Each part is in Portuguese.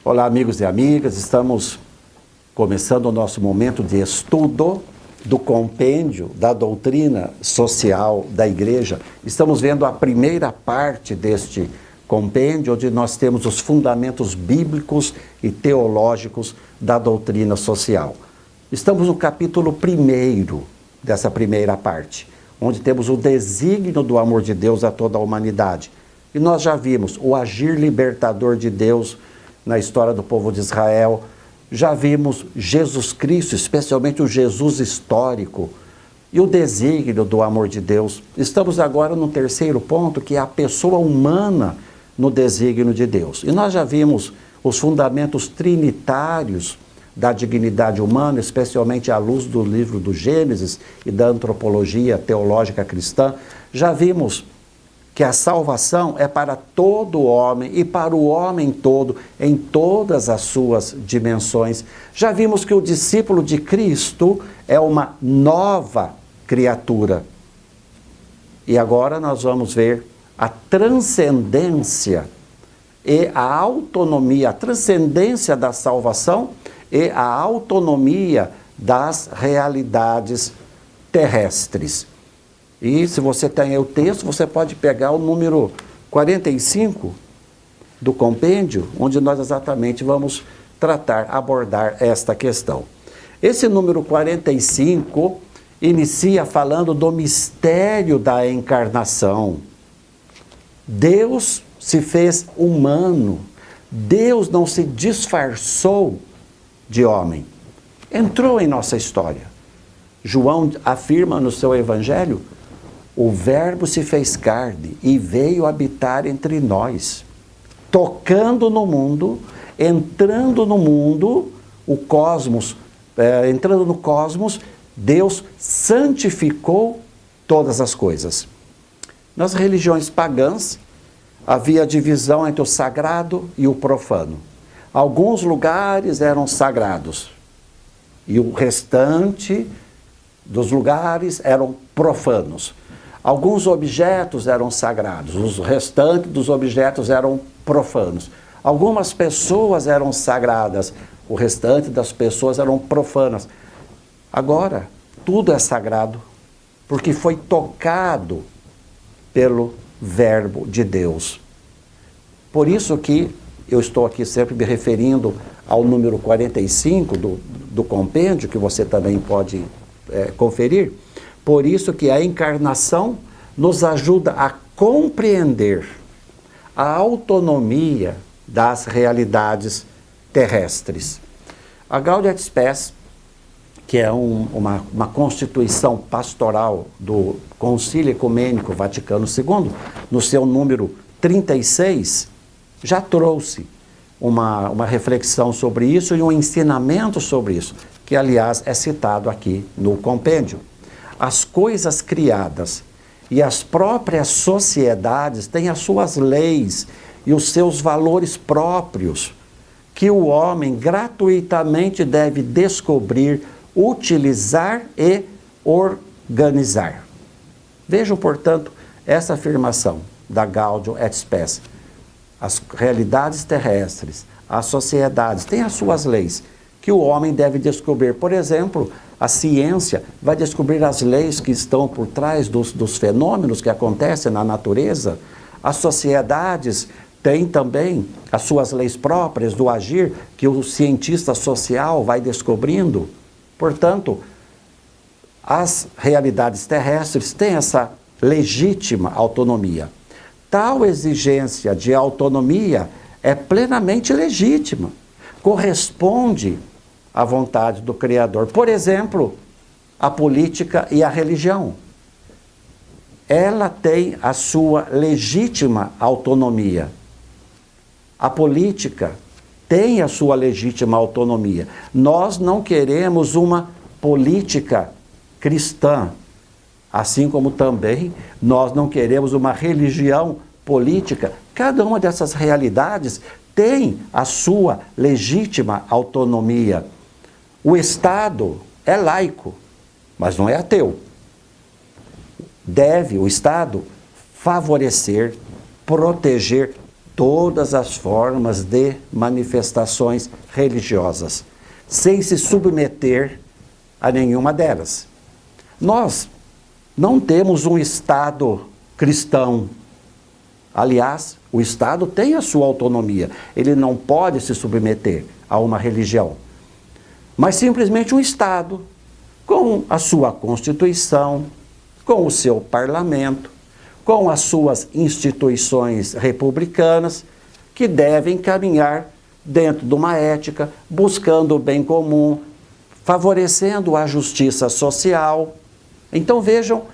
Olá, amigos e amigas, estamos começando o nosso momento de estudo do compêndio da doutrina social da Igreja. Estamos vendo a primeira parte deste compêndio, onde nós temos os fundamentos bíblicos e teológicos da doutrina social. Estamos no capítulo 1 dessa primeira parte, onde temos o desígnio do amor de Deus a toda a humanidade. E nós já vimos o agir libertador de Deus na história do povo de Israel. Já vimos Jesus Cristo, especialmente o Jesus histórico, e o desígnio do amor de Deus. Estamos agora no terceiro ponto, que é a pessoa humana no desígnio de Deus. E nós já vimos os fundamentos trinitários da dignidade humana, especialmente à luz do livro do Gênesis e da antropologia teológica cristã. Já vimos que a salvação é para todo homem e para o homem todo, em todas as suas dimensões. Já vimos que o discípulo de Cristo é uma nova criatura. E agora nós vamos ver a transcendência e a autonomia, a transcendência da salvação e a autonomia das realidades terrestres. E se você tem aí o texto, você pode pegar o número 45 do compêndio, onde nós exatamente vamos abordar esta questão. Esse número 45 inicia falando do mistério da encarnação. Deus se fez humano. Deus não se disfarçou de homem. Entrou em nossa história. João afirma no seu evangelho: o Verbo se fez carne e veio habitar entre nós, tocando no mundo, entrando no mundo, o cosmos, entrando no cosmos, Deus santificou todas as coisas. Nas religiões pagãs, havia divisão entre o sagrado e o profano. Alguns lugares eram sagrados e o restante dos lugares eram profanos. Alguns objetos eram sagrados, os restantes dos objetos eram profanos. Algumas pessoas eram sagradas, o restante das pessoas eram profanas. Agora, tudo é sagrado, porque foi tocado pelo Verbo de Deus. Por isso que eu estou aqui sempre me referindo ao número 45 do compêndio, que você também pode conferir. Por isso que a encarnação nos ajuda a compreender a autonomia das realidades terrestres. A Gaudium et Spes, que é uma constituição pastoral do Concílio Ecumênico Vaticano II, no seu número 36, já trouxe uma reflexão sobre isso e um ensinamento sobre isso, que aliás é citado aqui no compêndio. As coisas criadas e as próprias sociedades têm as suas leis e os seus valores próprios, que o homem gratuitamente deve descobrir, utilizar e organizar. Vejam, portanto, essa afirmação da Gaudium et Spes. As realidades terrestres, as sociedades têm as suas leis, que o homem deve descobrir. Por exemplo, a ciência vai descobrir as leis que estão por trás dos fenômenos que acontecem na natureza. As sociedades têm também as suas leis próprias do agir, que o cientista social vai descobrindo. Portanto, as realidades terrestres têm essa legítima autonomia. Tal exigência de autonomia é plenamente legítima, corresponde à vontade do Criador. Por exemplo, a política e a religião. Ela tem a sua legítima autonomia. A política tem a sua legítima autonomia. Nós não queremos uma política cristã, assim como também nós não queremos uma religião política. Cada uma dessas realidades tem a sua legítima autonomia. O Estado é laico, mas não é ateu. Deve o Estado favorecer, proteger todas as formas de manifestações religiosas, sem se submeter a nenhuma delas. Nós não temos um Estado cristão. Aliás, o Estado tem a sua autonomia. Ele não pode se submeter a uma religião. Mas simplesmente um Estado, com a sua Constituição, com o seu parlamento, com as suas instituições republicanas, que devem caminhar dentro de uma ética, buscando o bem comum, favorecendo a justiça social. Então vejam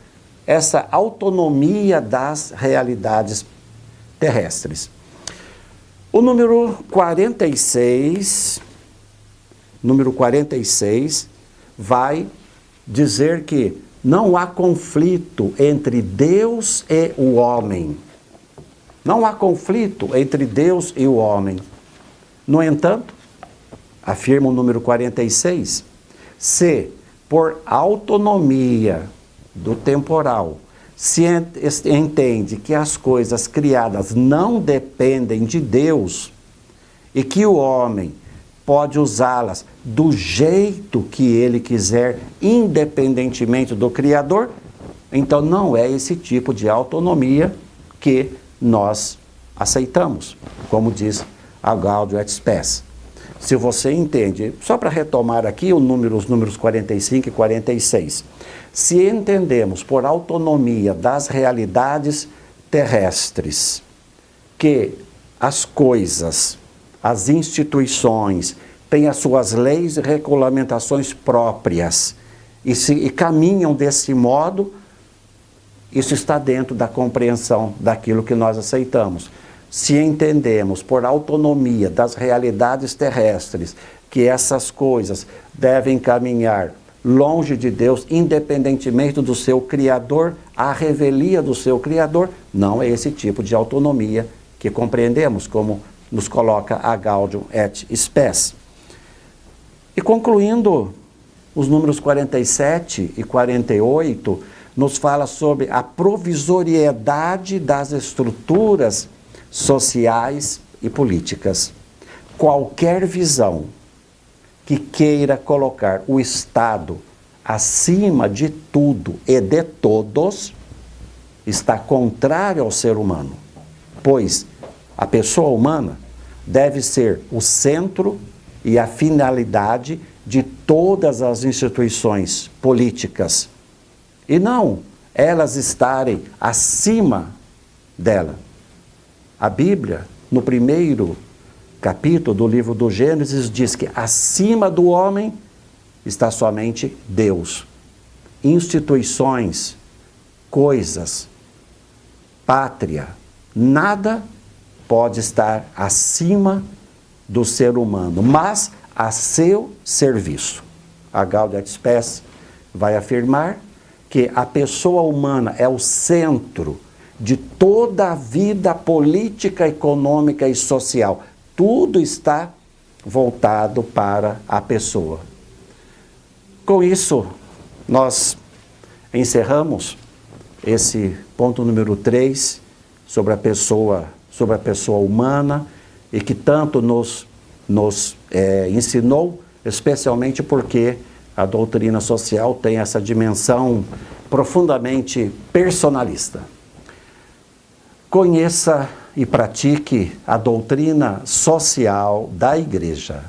essa autonomia das realidades terrestres. O número 46 vai dizer que não há conflito entre Deus e o homem. Não há conflito entre Deus e o homem. No entanto, afirma o número 46, se por autonomia do temporal se entende que as coisas criadas não dependem de Deus e que o homem pode usá-las do jeito que ele quiser, independentemente do Criador, então não é esse tipo de autonomia que nós aceitamos, como diz a Gaudium et Spes. Se você entende, só para retomar aqui os números 45 e 46, se entendemos por autonomia das realidades terrestres que as coisas, as instituições têm as suas leis e regulamentações próprias e caminham desse modo, isso está dentro da compreensão daquilo que nós aceitamos. Se entendemos por autonomia das realidades terrestres que essas coisas devem caminhar longe de Deus, independentemente do seu Criador, a revelia do seu Criador, não é esse tipo de autonomia que compreendemos, como nos coloca a Gaudium et Spes. E concluindo, os números 47 e 48 nos fala sobre a provisoriedade das estruturas sociais e políticas. Qualquer visão que queira colocar o Estado acima de tudo e de todos está contrário ao ser humano, pois a pessoa humana deve ser o centro e a finalidade de todas as instituições políticas, e não elas estarem acima dela. A Bíblia, no primeiro capítulo do livro do Gênesis, diz que acima do homem está somente Deus. Instituições, coisas, pátria, nada pode estar acima do ser humano, mas a seu serviço. A Gaudium et Spes vai afirmar que a pessoa humana é o centro de toda a vida política, econômica e social. Tudo está voltado para a pessoa. Com isso, nós encerramos esse ponto número 3 sobre a pessoa humana e que tanto nos ensinou, especialmente porque a doutrina social tem essa dimensão profundamente personalista. Conheça e pratique a doutrina social da Igreja.